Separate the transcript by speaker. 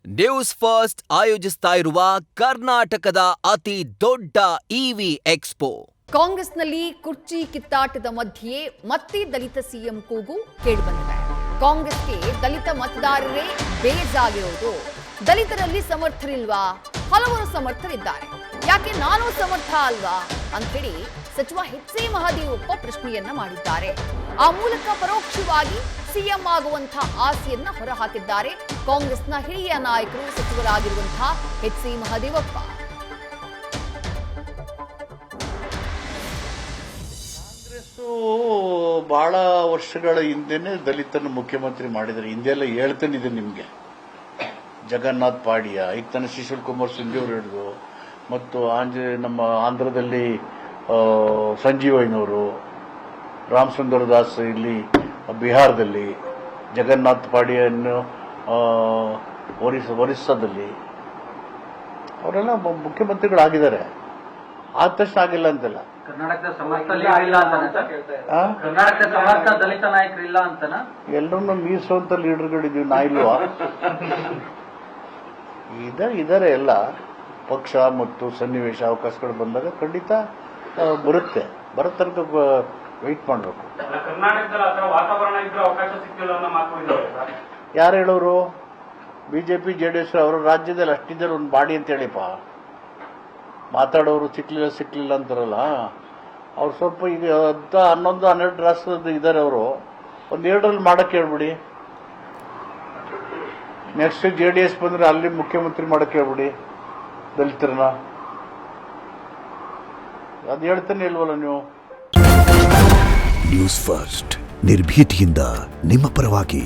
Speaker 1: News first ಆಯೋಜಿಸ್ತಾ ಇರುವ ಕರ್ನಾಟಕದ ಅತಿ ದೊಡ್ಡ ಇವಿ ಎಕ್ಸ್ಪೋ.
Speaker 2: ಕಾಂಗ್ರೆಸ್ನಲ್ಲಿ ಕುರ್ಚಿ ಕಿತ್ತಾಟದ ಮಧ್ಯೆ ಮತ್ತೆ ದಲಿತ ಸಿಎಂ ಕೂಗು ಕೇಳಿಬಂದಿದೆ. ಕಾಂಗ್ರೆಸ್ಗೆ ದಲಿತ ಮತದಾರರೇ ಬೇಜಾಗಿರೋದು. ದಲಿತರಲ್ಲಿ ಸಮರ್ಥರಿಲ್ವಾ? ಹಲವರು ಸಮರ್ಥರಿದ್ದಾರೆ. ಯಾಕೆ ನಾನು ಸಮರ್ಥ ಅಲ್ವಾ ಅಂತೇಳಿ ಸಚಿವ ಎಚ್ ಸಿ ಮಹದೇವಪ್ಪ ಪ್ರಶ್ನೆಯನ್ನ ಮಾಡಿದ್ದಾರೆ. ಆ ಮೂಲಕ ಪರೋಕ್ಷವಾಗಿ ಸಿಎಂ ಆಗುವಂತಹ ಆಸೆಯನ್ನ ಹೊರಹಾಕಿದ್ದಾರೆ ಕಾಂಗ್ರೆಸ್ನ ಹಿರಿಯ ನಾಯಕರು, ಸಚಿವರಾಗಿರುವಂತಹ ಎಚ್ ಸಿ ಮಹದೇವಪ್ಪ.
Speaker 3: ಕಾಂಗ್ರೆಸ್ ಬಹಳ ವರ್ಷಗಳ ಹಿಂದೆನೆ ದಲಿತನ ಮುಖ್ಯಮಂತ್ರಿ ಮಾಡಿದ್ದಾರೆ. ಹಿಂದೆಲ್ಲ ಹೇಳ್ತಾನಿದೆ ನಿಮಗೆ. ಜಗನ್ನಾಥ್ ಪಾಡಿಯ, ಈಗ ತನ್ನ ಶಿಶುಲ್ ಕುಮಾರ್ ಸಿಂಧಿಯವರು ಹಿಡಿದು, ಮತ್ತು ನಮ್ಮ ಆಂಧ್ರದಲ್ಲಿ ಸಂಜೀವಯ್ಯನವರು, ರಾಮಸುಂದರ ದಾಸ್ ಇಲ್ಲಿ ಬಿಹಾರದಲ್ಲಿ, ಜಗನ್ನಾಥ್ ಪಾಡಿಯನ್ನು ಒರಿಸ್ಸಾದಲ್ಲಿ, ಅವರೆಲ್ಲ ಮುಖ್ಯಮಂತ್ರಿಗಳಾಗಿದ್ದಾರೆ. ಆದ ತಕ್ಷಣ ಆಗಿಲ್ಲ ಅಂತಲ್ಲ.
Speaker 4: ಕರ್ನಾಟಕದ ಸಮರ್ಥ ದಲಿತ ನಾಯಕರಿಲ್ಲ ಅಂತನ
Speaker 3: ಎಲ್ಲರನ್ನೂ ಮೀರಿಸುವಂತ ಲೀಡರ್ಗಳಿದೀವಿ ನಾ ಇಲ್ವಾ? ಇದಾರೆ ಎಲ್ಲ ಪಕ್ಷ ಮತ್ತು ಸನ್ನಿವೇಶ ಅವಕಾಶಗಳು ಬಂದಾಗ ಖಂಡಿತ ಬರುತ್ತೆ. ಬರೋ ತನಕ ವೆಯ್ಟ್ ಮಾಡಬೇಕು. ಯಾರು ಹೇಳೋರು? ಬಿಜೆಪಿ ಜೆಡಿಎಸ್ ಅವರ ರಾಜ್ಯದಲ್ಲಿ ಅಷ್ಟಿದ್ದಾರೆ ಒಂದು ಬಾಡಿ ಅಂತ ಹೇಳಿಪ್ಪ. ಮಾತಾಡೋರು ಸಿಕ್ಲಿಲ್ಲ ಅಂತಾರಲ್ಲ, ಅವ್ರು ಸ್ವಲ್ಪ ಈಗ 11-12 ರಾಷ್ಟ್ರದ ಇದ್ದಾರೆ. ಅವರು ಒಂದು 7ರಲ್ಲಿ ಮಾಡಕ್ಕೆ ಹೇಳ್ಬಿಡಿ. ನೆಕ್ಸ್ಟ್ ಜೆಡಿಎಸ್ ಬಂದ್ರೆ ಅಲ್ಲಿ ಮುಖ್ಯಮಂತ್ರಿ ಮಾಡಕ್ಕೆ ಹೇಳ್ಬಿಡಿ ದಲಿತರನ್ನ. ಅದು ಹೇಳ್ತಾನೆ ಇಲ್ವಲ್ಲ ನೀವು?
Speaker 5: ನ್ಯೂಸ್ ಫಸ್ಟ್ ನಿರ್ಭೀತಿಯಿಂದ ನಿಮ್ಮ ಪರವಾಗಿ.